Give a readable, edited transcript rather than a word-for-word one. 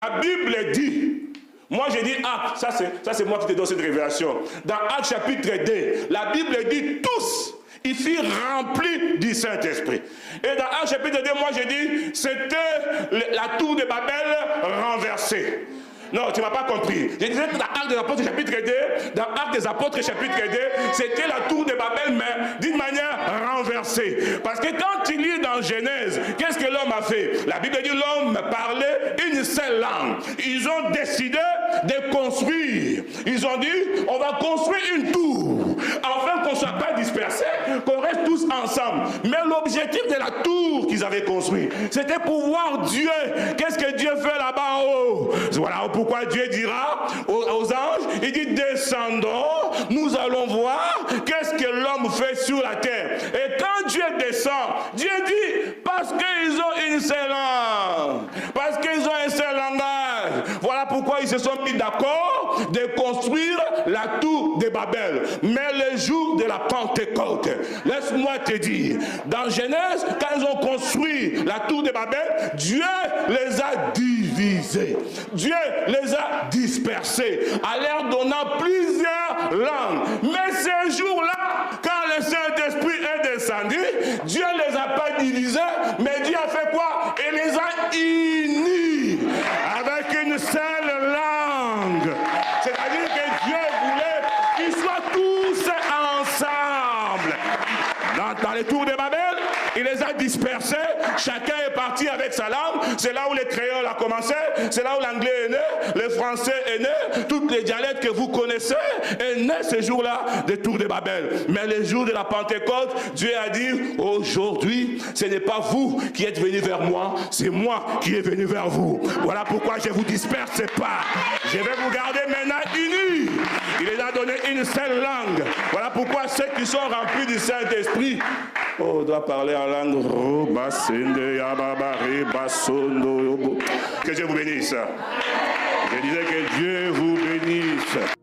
La Bible dit, moi j'ai dit Actes, ça c'est moi qui te donne cette révélation. Dans Actes chapitre 2, la Bible dit tous, ils furent remplis du Saint-Esprit. Et dans Actes chapitre 2, moi j'ai dit, c'était la tour de Babel renversée. Non, tu ne m'as pas compris. Je disais que dans Actes des Apôtres chapitre 2, dans Actes des Apôtres chapitre 2, c'était la tour de Babel, mais d'une manière renversée. Parce que quand tu lis dans Genèse, qu'est-ce que l'homme a fait? La Bible dit l'homme parlait une seule langue. Ils ont décidé de construire. Ils ont dit, on va construire une tour, afin qu'on ne soit pas dispersés, qu'on reste tous ensemble. Mais l'objectif de la tour qu'ils avaient construite, c'était pour voir Dieu. Qu'est-ce que Dieu fait là-bas en haut? Voilà pourquoi Dieu dira aux anges, il dit descendons, nous allons voir qu'est-ce que l'homme fait sur la terre. Et quand Dieu descend, Dieu dit parce qu'ils ont une seule langue, parce qu'ils ont un seul langage. Voilà pourquoi ils se sont mis d'accord de construire la tour de Babel. Mais le jour de la Pentecôte, laisse-moi te dire, dans Genèse, quand ils ont construit la tour de Babel, Dieu les a divisés. Dieu les a dispersés en leur donnant plusieurs langues. Mais ces jours-là, quand le Saint-Esprit est descendu, Dieu ne les a pas divisés, mais Dieu a fait quoi? Il les a unis avec une seule langue. C'est-à-dire que Dieu voulait qu'ils soient tous ensemble. Dans les tours de Babel, il les a dispersés, chacun est parti avec sa langue. C'est là où le créole a commencé, c'est là où l'anglais est né, le français est né, toutes les dialectes que vous connaissez est né ce jour-là des tours de Babel. Mais le jour de la Pentecôte, Dieu a dit, aujourd'hui, ce n'est pas vous qui êtes venus vers moi, c'est moi qui est venu vers vous. Voilà pourquoi je vous disperse pas. Je vais vous garder maintenant unis. Il les a donné une seule langue. Voilà pourquoi ceux qui sont remplis du Saint-Esprit, oh, on doit parler en langue. Que Dieu vous bénisse. Je disais que Dieu vous bénisse.